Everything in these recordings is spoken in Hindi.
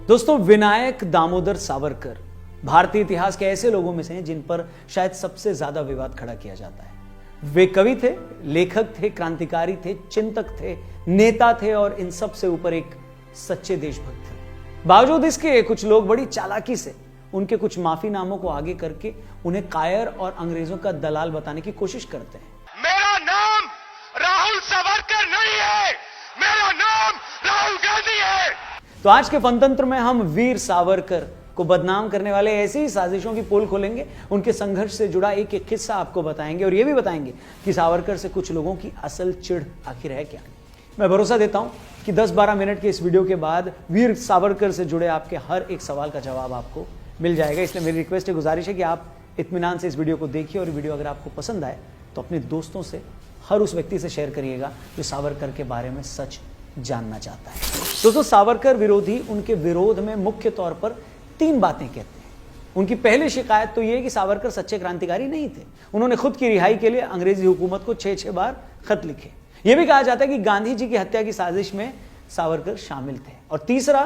दोस्तों, विनायक दामोदर सावरकर भारतीय इतिहास के ऐसे लोगों में से हैं जिन पर शायद सबसे ज्यादा विवाद खड़ा किया जाता है। वे कवि थे, लेखक थे, क्रांतिकारी थे, चिंतक थे, नेता थे और इन सब से ऊपर एक सच्चे देशभक्त थे। बावजूद इसके कुछ लोग बड़ी चालाकी से उनके कुछ माफीनामों को आगे करके उन्हें कायर और अंग्रेजों का दलाल बताने की कोशिश करते हैं। मेरा नाम राहुल सावरकर नहीं है, मेरा नाम राहुल गांधी है। तो आज के फनतंत्र में हम वीर सावरकर को बदनाम करने वाले ऐसी ही साजिशों की पोल खोलेंगे, उनके संघर्ष से जुड़ा एक एक किस्सा आपको बताएंगे और यह भी बताएंगे कि सावरकर से कुछ लोगों की असल चिढ़ आखिर है क्या। मैं भरोसा देता हूं कि 10-12 मिनट के इस वीडियो के बाद वीर सावरकर से जुड़े आपके हर एक सवाल का जवाब आपको मिल जाएगा। इसलिए मेरी रिक्वेस्ट है, गुजारिश है कि आप इत्मीनान से इस वीडियो को देखिए और वीडियो अगर आपको पसंद आए तो अपने दोस्तों से, हर उस व्यक्ति से शेयर करिएगा जो सावरकर के बारे में सच जानना चाहता है। दोस्तों, सावरकर विरोधी उनके विरोध में मुख्य तौर पर 3 बातें कहते हैं। उनकी पहली शिकायत तो यह कि सावरकर सच्चे क्रांतिकारी नहीं थे। उन्होंने खुद की रिहाई के लिए अंग्रेजी हुकूमत को 6-6 बार खत लिखे। यह भी कहा जाता है कि गांधी जी की हत्या की साजिश में सावरकर शामिल थे। और तीसरा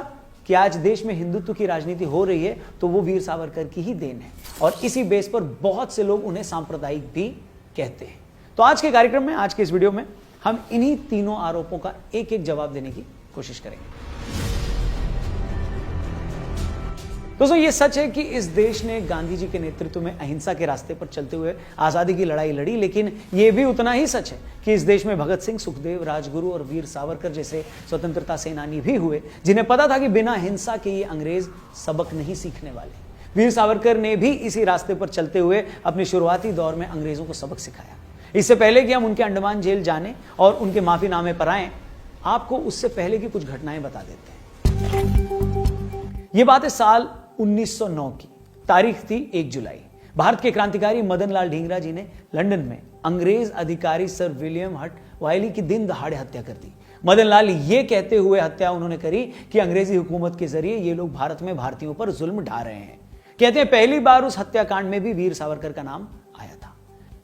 कि आज देश में हिंदुत्व की राजनीति हो रही है तो वो वीर सावरकर की ही देन है और इसी बेस पर बहुत से लोग उन्हें सांप्रदायिक भी कहते हैं। तो आज के कार्यक्रम में, आज के इस वीडियो में हम इन्हीं तीनों आरोपों का एक एक जवाब देने की कोशिश करेंगे। दोस्तों, यह सच है कि इस देश ने गांधी जी के नेतृत्व में अहिंसा के रास्ते पर चलते हुए आजादी की लड़ाई लड़ी, लेकिन यह भी उतना ही सच है कि इस देश में भगत सिंह, सुखदेव, राजगुरु और वीर सावरकर जैसे स्वतंत्रता सेनानी भी हुए जिन्हें पता था कि बिना हिंसा के ये अंग्रेज सबक नहीं सीखने वाले। वीर सावरकर ने भी इसी रास्ते पर चलते हुए अपने शुरुआती दौर में अंग्रेजों को सबक सिखाया। इससे पहले कि हम उनके अंडमान जेल जाने और उनके माफीनामे पर आए, आपको उससे पहले की कुछ घटनाएं बता देते हैं। यह बात है साल 1909 की। तारीख थी 1 जुलाई। भारत के क्रांतिकारी मदन लाल ढींगरा जी ने लंदन में अंग्रेज अधिकारी सर विलियम हट वायली की दिन दहाड़े हत्या कर दी। मदन लाल ये कहते हुए हत्या उन्होंने करी कि अंग्रेजी हुकूमत के जरिए ये लोग भारत में भारतीयों पर जुल्म ढा रहे हैं। कहते हैं पहली बार उस हत्याकांड में भी वीर सावरकर का नाम आया था।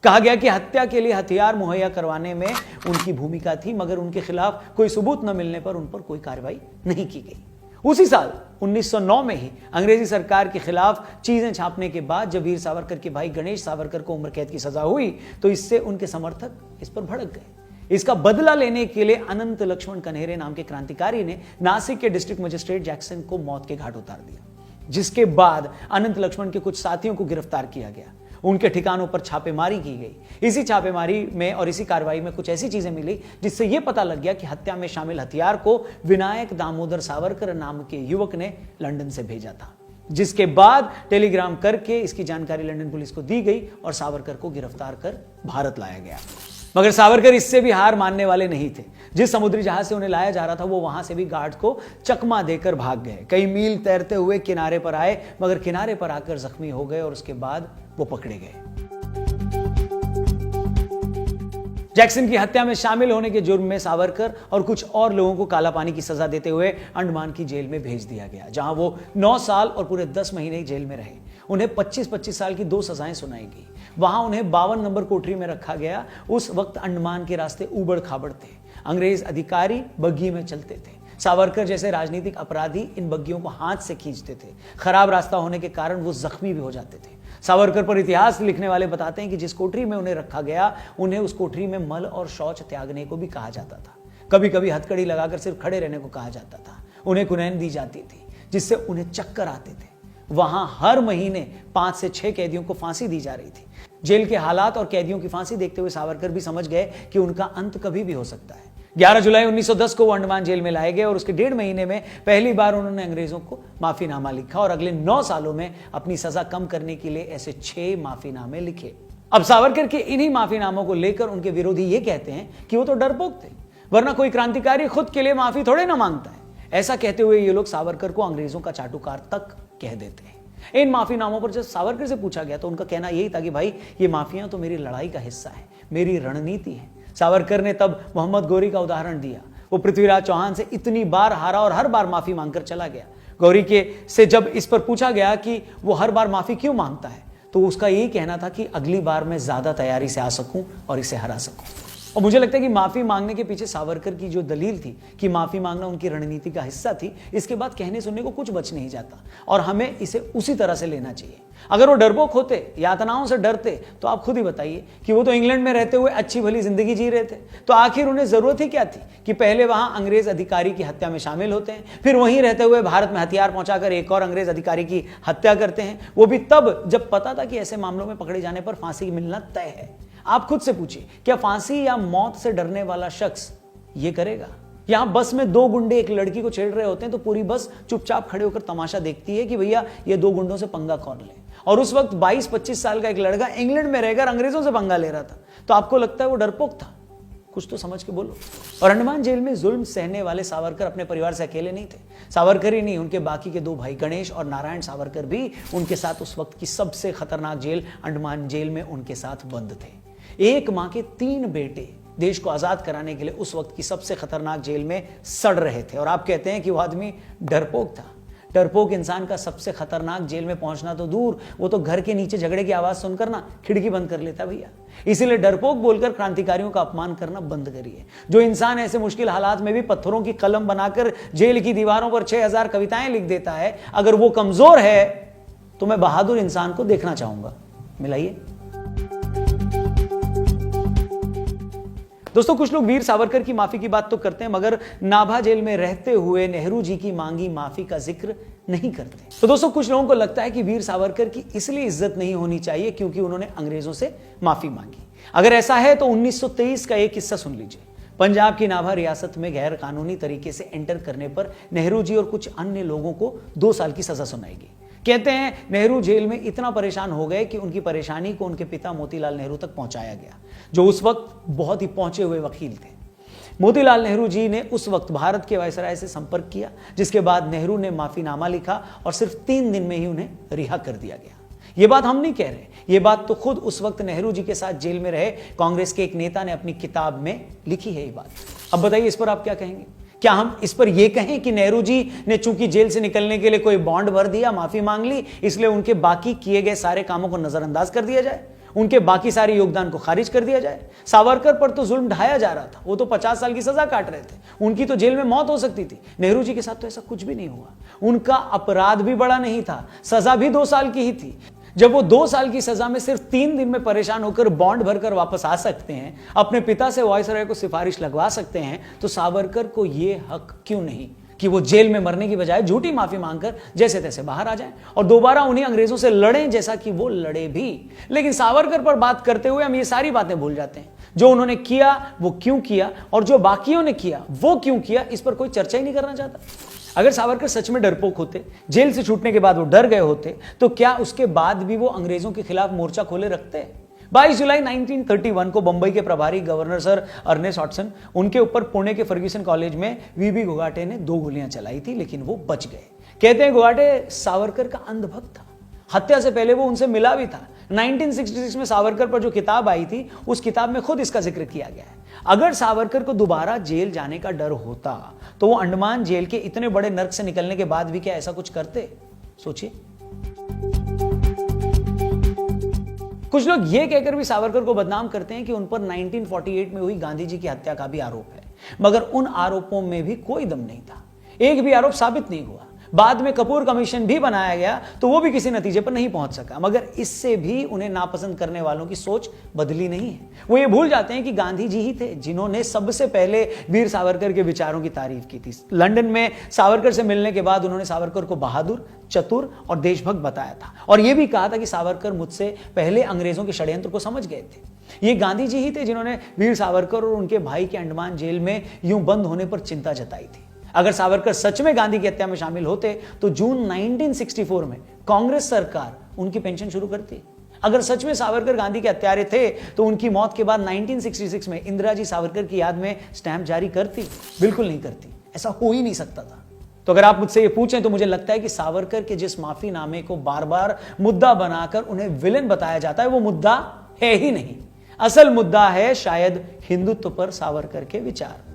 कहा गया कि हत्या के लिए हथियार मुहैया करवाने में उनकी भूमिका थी, मगर उनके खिलाफ कोई सबूत न मिलने पर उन पर कोई कार्रवाई नहीं की गई। उसी साल 1909 में ही अंग्रेजी सरकार के खिलाफ चीजें छापने के बाद जब वीर सावरकर के भाई गणेश सावरकर को उम्र कैद की सजा हुई तो इससे उनके समर्थक इस पर भड़क गए। इसका बदला लेने के लिए अनंत लक्ष्मण कन्हेरे नाम के क्रांतिकारी ने नासिक के डिस्ट्रिक्ट मजिस्ट्रेट जैक्सन को मौत के घाट उतार दिया, जिसके बाद अनंत लक्ष्मण के कुछ साथियों को गिरफ्तार किया गया। उनके ठिकानों पर छापेमारी की गई। इसी छापेमारी में और इसी कार्रवाई में कुछ ऐसी चीजें मिली जिससे यह पता लग गया कि हत्या में शामिल हथियार को विनायक दामोदर सावरकर नाम के युवक ने लंदन से भेजा था, जिसके बाद टेलीग्राम करके इसकी जानकारी लंदन पुलिस को दी गई और सावरकर को गिरफ्तार कर भारत लाया गया। मगर सावरकर इससे भी हार मानने वाले नहीं थे। जिस समुद्री जहाज से उन्हें लाया जा रहा था वो वहां से भी गार्ड को चकमा देकर भाग गए। कई मील तैरते हुए किनारे पर आए, मगर किनारे पर आकर जख्मी हो गए और उसके बाद वो पकड़े गए। जैक्सन की हत्या में शामिल होने के जुर्म में सावरकर और कुछ और लोगों को काला पानी की सजा देते हुए अंडमान की जेल में भेज दिया गया, जहां वो 9 साल और पूरे 10 महीने जेल में रहे। उन्हें 25-25 साल की 2 सजाएं सुनाई गई। वहां उन्हें 52 नंबर कोठरी में रखा गया। उस वक्त अंडमान के रास्ते उबड़ खाबड़ थे। अंग्रेज अधिकारी बग्घी में चलते थे। सावरकर जैसे राजनीतिक अपराधी इन बग्घियों को हाथ से खींचते थे। खराब रास्ता होने के कारण वो जख्मी भी हो जाते थे। सावरकर पर इतिहास लिखने वाले बताते हैं कि जिस कोठरी में उन्हें रखा गया, उन्हें उस कोठरी में मल और शौच त्यागने को भी कहा जाता था। कभी कभी हथकड़ी लगाकर सिर्फ खड़े रहने को कहा जाता था। उन्हें कुनैन दी जाती थी जिससे उन्हें चक्कर आते थे। वहां हर महीने 5 से 6 कैदियों को फांसी दी जा रही थी। जेल के हालात और कैदियों की फांसी देखते हुए सावरकर भी समझ गए कि उनका अंत कभी भी हो सकता है। 11 जुलाई 1910 को वो अंडमान जेल में लाए गए और उसके 1.5 महीने में पहली बार उन्होंने अंग्रेजों को माफीनामा लिखा और अगले 9 सालों में अपनी सजा कम करने के लिए ऐसे 6 माफीनामे लिखे। अब सावरकर के इन्हीं माफीनामों को लेकर उनके विरोधी ये कहते हैं कि वो तो डरपोक थे, वरना कोई क्रांतिकारी खुद के लिए माफी थोड़े ना मांगता है। ऐसा कहते हुए ये लोग सावरकर को अंग्रेजों का चाटुकार तक कह देते हैं। इन माफीनामों पर जब सावरकर से पूछा गया तो उनका कहना यही था कि भाई ये माफियां तो मेरी लड़ाई का हिस्सा है, मेरी रणनीति है। सावरकर ने तब मोहम्मद गौरी का उदाहरण दिया। वो पृथ्वीराज चौहान से इतनी बार हारा और हर बार माफी मांगकर चला गया। गौरी के से जब इस पर पूछा गया कि वो हर बार माफी क्यों मांगता है तो उसका यही कहना था कि अगली बार मैं ज्यादा तैयारी से आ सकूं और इसे हरा सकूं। और मुझे लगता है कि माफी मांगने के पीछे सावरकर की जो दलील थी कि माफी मांगना उनकी रणनीति का हिस्सा थी, इसके बाद कहने सुनने को कुछ बच नहीं जाता और हमें इसे उसी तरह से लेना चाहिए। अगर वो डरपोक होते, यातनाओं से डरते, तो आप खुद ही बताइए कि वो तो इंग्लैंड में रहते हुए अच्छी भली जिंदगी जी रहे थे, तो आखिर उन्हें जरूरत ही क्या थी कि पहले वहां अंग्रेज अधिकारी की हत्या में शामिल होते हैं, फिर वहीं रहते हुए भारत में हथियार पहुंचाकर एक और अंग्रेज अधिकारी की हत्या करते हैं, वो भी तब जब पता था कि ऐसे मामलों में पकड़े जाने पर फांसी मिलना तय है। आप खुद से पूछिए, क्या फांसी या मौत से डरने वाला शख्स ये करेगा? यहां बस में दो गुंडे एक लड़की को छेड़ रहे होते हैं तो पूरी बस चुपचाप खड़े होकर तमाशा देखती है कि भैया ये दो गुंडों से पंगा कौन ले। और उस वक्त 22-25 साल का एक लड़का इंग्लैंड में रहकर अंग्रेजों से पंगा ले रहा था, तो आपको लगता है वो डरपोक था? कुछ तो समझ के बोलो। और अंडमान जेल में जुल्म सहने वाले सावरकर अपने परिवार से अकेले नहीं थे। सावरकर ही नहीं, उनके बाकी के दो भाई गणेश और नारायण सावरकर भी उनके साथ उस वक्त की सबसे खतरनाक जेल अंडमान जेल में उनके साथ बंद थे। एक मां के 3 बेटे देश को आजाद कराने के लिए उस वक्त की सबसे खतरनाक जेल में सड़ रहे थे, और आप कहते हैं कि वो आदमी डरपोक था। डरपोक इंसान का सबसे खतरनाक जेल में पहुंचना तो दूर, वो तो घर के नीचे झगड़े की आवाज सुनकर ना खिड़की बंद कर लेता भैया। इसीलिए डरपोक बोलकर क्रांतिकारियों का अपमान करना बंद करिए। जो इंसान ऐसे मुश्किल हालात में भी पत्थरों की कलम बनाकर जेल की दीवारों पर 6000 कविताएं लिख देता है, अगर वो कमजोर है तो मैं बहादुर इंसान को देखना चाहूंगा। मिलाइए। दोस्तों, कुछ लोग वीर सावरकर की माफी की बात तो करते हैं, मगर नाभा जेल में रहते हुए नेहरू जी की मांगी माफी का जिक्र नहीं करते। तो दोस्तों, कुछ लोगों को लगता है कि वीर सावरकर की इसलिए इज्जत नहीं होनी चाहिए क्योंकि उन्होंने अंग्रेजों से माफी मांगी। अगर ऐसा है तो 1923 का एक किस्सा सुन लीजिए। पंजाब की नाभा रियासत में गैर कानूनी तरीके से एंटर करने पर नेहरू जी और कुछ अन्य लोगों को 2 साल की सजा सुनाई गई। कहते हैं नेहरू जेल में इतना परेशान हो गए कि उनकी परेशानी को उनके पिता मोतीलाल नेहरू तक पहुंचाया गया, जो उस वक्त बहुत ही पहुंचे हुए वकील थे। मोतीलाल नेहरू जी ने उस वक्त भारत के वायसराय से संपर्क किया, जिसके बाद नेहरू ने माफीनामा लिखा और सिर्फ 3 दिन में ही उन्हें रिहा कर दिया गया। ये बात हम नहीं कह रहे, ये बात तो खुद उस वक्त नेहरू जी के साथ जेल में रहे कांग्रेस के एक नेता ने अपनी किताब में लिखी है ये बात। अब बताइए, इस पर आप क्या कहेंगे? क्या हम इस पर यह कहें कि नेहरू जी ने चूंकि जेल से निकलने के लिए कोई बॉन्ड भर दिया, माफी मांग ली, इसलिए उनके बाकी किए गए सारे कामों को नजरअंदाज कर दिया जाए, उनके बाकी सारे योगदान को खारिज कर दिया जाए? सावरकर पर तो जुल्म ढाया जा रहा था, वो तो 50 साल की सजा काट रहे थे, उनकी तो जेल में मौत हो सकती थी। नेहरू जी के साथ तो ऐसा कुछ भी नहीं हुआ। उनका अपराध भी बड़ा नहीं था, सजा भी 2 साल की ही थी। जब वो 2 साल की सजा में सिर्फ 3 दिन में परेशान होकर बॉन्ड भरकर वापस आ सकते हैं, अपने पिता से वायसराय को सिफारिश लगवा सकते हैं, तो सावरकर को यह हक क्यों नहीं कि वो जेल में मरने की बजाय झूठी माफी मांगकर जैसे तैसे बाहर आ जाएं और दोबारा उन्हीं अंग्रेजों से लड़ें जैसा कि वो लड़े भी। लेकिन सावरकर पर बात करते हुए हम ये सारी बातें भूल जाते हैं। जो उन्होंने किया वो क्यों किया, और जो बाकियों ने किया वो क्यों किया, इस पर कोई चर्चा ही नहीं करना चाहता। अगर सावरकर सच में डरपोक होते, जेल से छूटने के बाद वो डर गए होते, तो क्या उसके बाद भी वो अंग्रेजों के खिलाफ मोर्चा खोले रखते? 22 जुलाई 1931 को बंबई के प्रभारी गवर्नर सर अर्नेस्ट हॉटसन, उनके ऊपर पुणे के फर्ग्यूसन कॉलेज में वीबी गोगाटे ने 2 गोलियां चलाई थी, लेकिन वो बच गए। कहते हैं गोगाटे सावरकर का अंधभक्त था, हत्या से पहले वो उनसे मिला भी था। 1966 में सावरकर पर जो किताब आई थी, उस किताब में खुद इसका जिक्र किया गया है। अगर सावरकर को दोबारा जेल जाने का डर होता तो वो अंडमान जेल के इतने बड़े नर्क से निकलने के बाद भी क्या ऐसा कुछ करते? सोचिए। कुछ लोग ये कहकर भी सावरकर को बदनाम करते हैं कि उन पर 1948 में हुई गांधी जी की हत्या का भी आरोप है, मगर उन आरोपों में भी कोई दम नहीं था, एक भी आरोप साबित नहीं हुआ। बाद में कपूर कमीशन भी बनाया गया तो वो भी किसी नतीजे पर नहीं पहुंच सका, मगर इससे भी उन्हें नापसंद करने वालों की सोच बदली नहीं है। वो ये भूल जाते हैं कि गांधी जी ही थे जिन्होंने सबसे पहले वीर सावरकर के विचारों की तारीफ की थी। लंदन में सावरकर से मिलने के बाद उन्होंने सावरकर को बहादुर, चतुर और देशभक्त बताया था, और यह भी कहा था कि सावरकर मुझसे पहले अंग्रेजों के षड्यंत्र को समझ गए थे। ये गांधी जी ही थे जिन्होंने वीर सावरकर और उनके भाई के अंडमान जेल में यूं बंद होने पर चिंता जताई थी। अगर सावरकर सच में गांधी की हत्या में शामिल होते तो जून 1964 में कांग्रेस सरकार उनकी पेंशन शुरू करती। अगर सच में सावरकर गांधी के हत्यारे थे तो उनकी मौत के बाद 1966 में इंदिरा जी सावरकर की याद में स्टैंप जारी करती? बिल्कुल नहीं करती, ऐसा हो ही नहीं सकता था। तो अगर आप मुझसे ये पूछें तो मुझे लगता है कि सावरकर के जिस माफीनामे को बार बार मुद्दा बनाकर उन्हें विलेन बताया जाता है, वो मुद्दा है ही नहीं। असल मुद्दा है शायद हिंदुत्व पर सावरकर के विचार।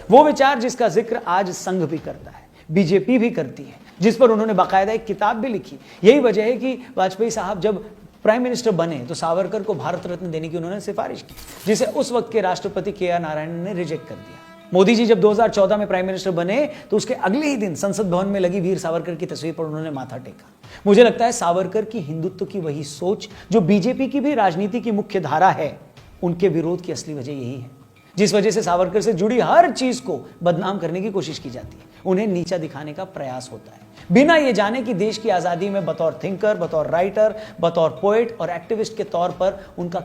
वो विचार जिसका जिक्र आज संघ भी करता है, बीजेपी भी करती है, जिस पर उन्होंने बाकायदा एक किताब भी लिखी। यही वजह है कि वाजपेयी साहब जब प्राइम मिनिस्टर बने तो सावरकर को भारत रत्न देने की उन्होंने सिफारिश की, जिसे उस वक्त के राष्ट्रपति के.आर. नारायणन ने रिजेक्ट कर दिया। मोदी जी जब 2014 में प्राइम मिनिस्टर बने तो उसके अगले ही दिन संसद भवन में लगी वीर सावरकर की तस्वीर पर उन्होंने माथा टेका। मुझे लगता है सावरकर की हिंदुत्व की वही सोच जो बीजेपी की भी राजनीति की मुख्य धारा है, उनके विरोध की असली वजह यही है, जिस वजह से सावरकर से जुड़ी हर चीज को बदनाम करने की कोशिश की जाती है, उन्हें नीचा दिखाने का प्रयास होता है, बिना ये जाने कि देश की आजादी में बतौर थिंकर, बतौर राइटर, बतौर पोएट और एक्टिविस्ट के तौर पर उनका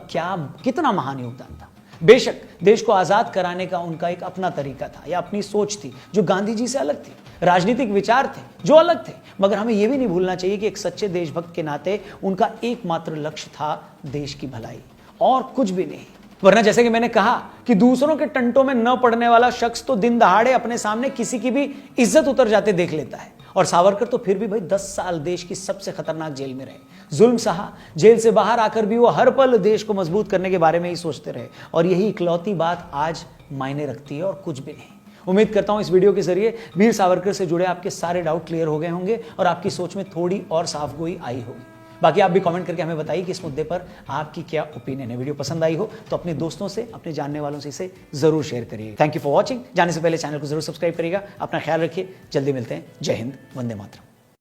कितना महान योगदान था। बेशक देश को आजाद कराने का उनका एक अपना तरीका था या अपनी सोच थी जो गांधी जी से अलग थी, राजनीतिक विचार थे जो अलग थे, मगर हमें यह भी नहीं भूलना चाहिए कि एक सच्चे देशभक्त के नाते उनका एकमात्र लक्ष्य था देश की भलाई और कुछ भी नहीं। वरना जैसे कि मैंने कहा कि दूसरों के टंटों में न पड़ने वाला शख्स तो दिन दहाड़े अपने सामने किसी की भी इज्जत उतर जाते देख लेता है, और सावरकर तो फिर भी भाई 10 साल देश की सबसे खतरनाक जेल में रहे, जुल्म सहा, जेल से बाहर आकर भी वो हर पल देश को मजबूत करने के बारे में ही सोचते रहे, और यही इकलौती बात आज मायने रखती है और कुछ भी नहीं। उम्मीद करता हूं इस वीडियो के जरिए वीर सावरकर से जुड़े आपके सारे डाउट क्लियर हो गए होंगे और आपकी सोच में थोड़ी और साफगोई आई होगी। बाकी आप भी कमेंट करके हमें बताइए कि इस मुद्दे पर आपकी क्या ओपिनियन है। वीडियो पसंद आई हो तो अपने दोस्तों से, अपने जानने वालों से इसे जरूर शेयर करिए। Thank you for watching. जाने से पहले चैनल को जरूर सब्सक्राइब करिएगा। अपना ख्याल रखिए। जल्दी मिलते हैं। जय हिंद, वंदे मातरम।